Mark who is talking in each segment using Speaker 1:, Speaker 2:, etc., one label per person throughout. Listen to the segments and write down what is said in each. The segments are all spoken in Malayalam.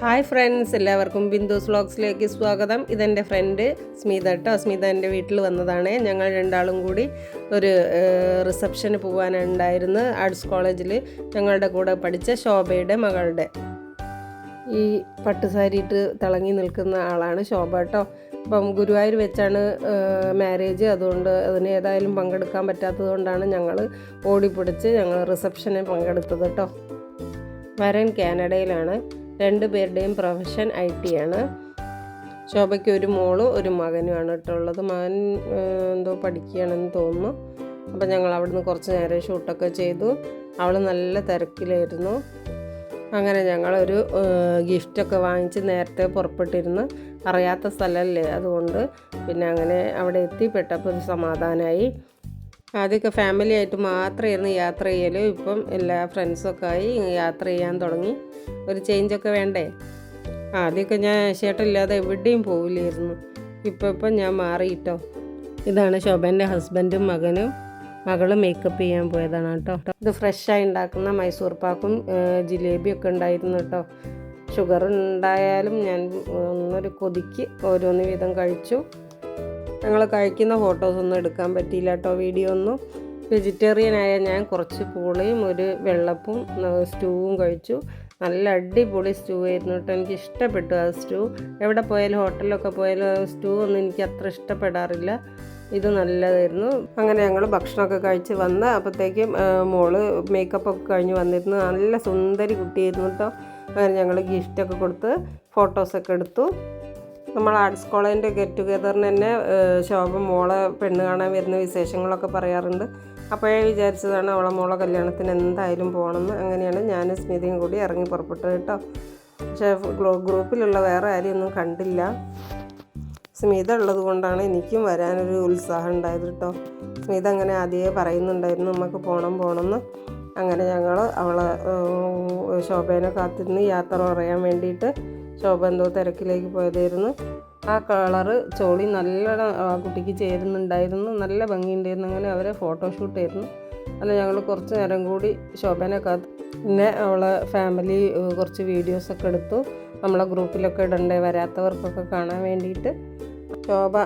Speaker 1: ഹായ് ഫ്രണ്ട്സ്, എല്ലാവർക്കും ബിന്ദുസ് വ്ളോഗ്സിലേക്ക് സ്വാഗതം. ഇതെൻ്റെ ഫ്രണ്ട് സ്മിത കേട്ടോ. സ്മിത എൻ്റെ വീട്ടിൽ വന്നതാണ്. ഞങ്ങൾ രണ്ടാളും കൂടി ഒരു റിസപ്ഷന് പോകാനുണ്ടായിരുന്നു. ആർട്സ് കോളേജിൽ ഞങ്ങളുടെ കൂടെ പഠിച്ച ശോഭയുടെ മകളുടെ. ഈ പട്ടുസാരിയിട്ട് തിളങ്ങി നിൽക്കുന്ന ആളാണ് ശോഭ കേട്ടോ. അപ്പം ഗുരുവായൂർ വെച്ചാണ് മാരേജ്. അതുകൊണ്ട് അതിന് ഏതായാലും പങ്കെടുക്കാൻ പറ്റാത്തത് കൊണ്ടാണ് ഞങ്ങൾ ഓടിപ്പിടിച്ച് ഞങ്ങൾ റിസപ്ഷന് പങ്കെടുത്തത് കേട്ടോ. വരൻ കാനഡയിലാണ്. രണ്ടുപേരുടെയും പ്രൊഫഷൻ IT ആണ്. ശോഭയ്ക്ക് ഒരു മോളും ഒരു മകനുമാണ് കേട്ടുള്ളത്. മകൻ എന്തോ പഠിക്കുകയാണെന്ന് തോന്നുന്നു. അപ്പം ഞങ്ങൾ അവിടുന്ന് കുറച്ച് നേരം ഷൂട്ടൊക്കെ ചെയ്തു. അവൾ നല്ല തിരക്കിലായിരുന്നു. അങ്ങനെ ഞങ്ങളൊരു ഗിഫ്റ്റൊക്കെ വാങ്ങിച്ച് നേരത്തെ പുറപ്പെട്ടിരുന്നു. അറിയാത്ത സ്ഥലമല്ലേ, അതുകൊണ്ട് പിന്നെ അങ്ങനെ അവിടെ എത്തിപ്പെട്ടപ്പോൾ ഒരു സമാധാനമായി. ആദ്യമൊക്കെ ഫാമിലി ആയിട്ട് മാത്രമായിരുന്നു യാത്ര ചെയ്യൽ. ഇപ്പം എല്ലാ ഫ്രണ്ട്സൊക്കെ ആയി യാത്ര ചെയ്യാൻ തുടങ്ങി. ഒരു ചേഞ്ചൊക്കെ വേണ്ടേ. ആദ്യമൊക്കെ ഞാൻ ചേട്ടനില്ലാതെ എവിടെയും പോവില്ലായിരുന്നു. ഇപ്പം ഞാൻ മാറിയിട്ടോ. ഇതാണ് ശോഭൻ്റെ ഹസ്ബൻഡും മകനും. മകൾ മേക്കപ്പ് ചെയ്യാൻ പോയതാണ് കേട്ടോ. ഇത് ഫ്രഷായി ഉണ്ടാക്കുന്ന മൈസൂർ പാക്കും ജിലേബിയൊക്കെ ഉണ്ടായിരുന്നു കേട്ടോ. ഷുഗർ ഉണ്ടായാലും ഞാൻ ഒന്നൊരു കൊതിക്ക് ഓരോന്ന് വീതം കഴിച്ചു. ഞങ്ങൾ കഴിക്കുന്ന ഫോട്ടോസൊന്നും എടുക്കാൻ പറ്റിയില്ല കേട്ടോ, വീഡിയോ ഒന്നും. വെജിറ്റേറിയനായ ഞാൻ കുറച്ച് പൂളയും ഒരു വെള്ളപ്പും സ്റ്റൂവും കഴിച്ചു. നല്ല അടിപൊളി സ്റ്റൂ ആയിരുന്നു കേട്ടോ. എനിക്ക് ഇഷ്ടപ്പെട്ടു ആ സ്റ്റൂ. എവിടെ പോയാലും ഹോട്ടലിലൊക്കെ പോയാലും സ്റ്റൂ ഒന്നും എനിക്ക് അത്ര ഇഷ്ടപ്പെടാറില്ല. ഇത് നല്ലതായിരുന്നു. അങ്ങനെ ഞങ്ങൾ ഭക്ഷണമൊക്കെ കഴിച്ച് വന്ന് അപ്പോഴത്തേക്കും മോള് മേക്കപ്പൊക്കെ കഴിഞ്ഞ് വന്നിരുന്നു. നല്ല സുന്ദരി കുട്ടിയായിരുന്നു കേട്ടോ. അങ്ങനെ ഞങ്ങൾ ഗിഫ്റ്റൊക്കെ കൊടുത്ത് ഫോട്ടോസൊക്കെ എടുത്തു. നമ്മൾ ആർട്സ് കോളേജിൻ്റെ ഗെറ്റ് ടുഗെദറിന് തന്നെ ശോഭ മോളെ പെണ്ണ് കാണാൻ വരുന്ന വിശേഷങ്ങളൊക്കെ പറയാറുണ്ട്. അപ്പോഴേ വിചാരിച്ചതാണ് അവളെ മോളെ കല്യാണത്തിന് എന്തായാലും പോകണമെന്ന്. അങ്ങനെയാണ് ഞാനും സ്മിതയും കൂടി ഇറങ്ങി പുറപ്പെട്ടത് കേട്ടോ. പക്ഷേ ഗ്രൂപ്പിലുള്ള വേറെ ആരെയൊന്നും കണ്ടില്ല. സ്മിത ഉള്ളത് കൊണ്ടാണ് എനിക്കും വരാനൊരു ഉത്സാഹം ഉണ്ടായത് കേട്ടോ. സ്മിത അങ്ങനെ ആദ്യമേ പറയുന്നുണ്ടായിരുന്നു നമുക്ക് പോകണമെന്ന്. അങ്ങനെ ഞങ്ങൾ അവളെ ശോഭേനെ കാത്തിരുന്ന് യാത്ര പറയാൻ വേണ്ടിയിട്ട്. ശോഭ എന്തോ തിരക്കിലേക്ക് പോയതായിരുന്നു. ആ കളറ് ചോളി നല്ല ആ കുട്ടിക്ക് ചേരുന്നുണ്ടായിരുന്നു. നല്ല ഭംഗിയുണ്ടായിരുന്നു. അങ്ങനെ അവരെ ഫോട്ടോഷൂട്ട് ആയിരുന്നു. അല്ല ഞങ്ങൾ കുറച്ച് നേരം കൂടി ശോഭനെ കാത്ത്. പിന്നെ അവളെ ഫാമിലി കുറച്ച് വീഡിയോസൊക്കെ എടുത്തു. നമ്മളെ ഗ്രൂപ്പിലൊക്കെ ഇടണ്ടേ വരാത്തവർക്കൊക്കെ കാണാൻ വേണ്ടിയിട്ട്. ശോഭ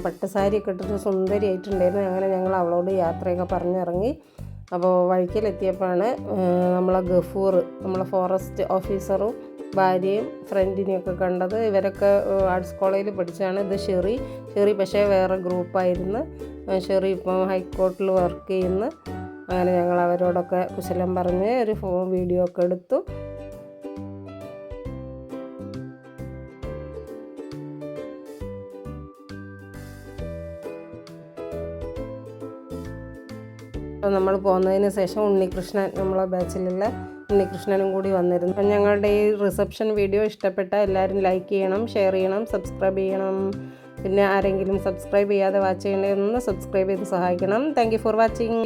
Speaker 1: പട്ടുസാരിയൊക്കെ ഇട്ടിട്ട് സുന്ദരിയായിട്ടുണ്ടായിരുന്നു. അങ്ങനെ ഞങ്ങൾ അവളോട് യാത്രയൊക്കെ പറഞ്ഞിറങ്ങി. അപ്പോൾ വഴിക്കലെത്തിയപ്പോഴാണ് നമ്മളെ ഗഫൂർ, നമ്മളെ ഫോറസ്റ്റ് ഓഫീസറും ഭാര്യയും ഫ്രണ്ടിനെയൊക്കെ കണ്ടത്. ഇവരൊക്കെ ആർട്സ് കോളേജിൽ പഠിച്ചാണ്. ഇത് ഷെറി പക്ഷേ വേറെ ഗ്രൂപ്പായിരുന്നു. ഷെറി ഇപ്പം ഹൈക്കോർട്ടിൽ വർക്ക് ചെയ്യുന്നു. അങ്ങനെ ഞങ്ങൾ അവരോടൊക്കെ കുശലം പറഞ്ഞ് ഒരു വീഡിയോ ഒക്കെ എടുത്തു. നമ്മൾ പോകുന്നതിന് ശേഷം ഉണ്ണികൃഷ്ണൻ, നമ്മളെ ബാച്ചിലുള്ള ഉണ്ണികൃഷ്ണനും കൂടി വന്നിരുന്നു. അപ്പം ഞങ്ങളുടെ ഈ റിസപ്ഷൻ വീഡിയോ ഇഷ്ടപ്പെട്ട എല്ലാവരും ലൈക്ക് ചെയ്യണം, ഷെയർ ചെയ്യണം, സബ്സ്ക്രൈബ് ചെയ്യണം. പിന്നെ ആരെങ്കിലും സബ്സ്ക്രൈബ് ചെയ്യാതെ വാച്ച് ചെയ്യണമെന്ന് സബ്സ്ക്രൈബ് ചെയ്ത് സഹായിക്കണം. Thank you for watching.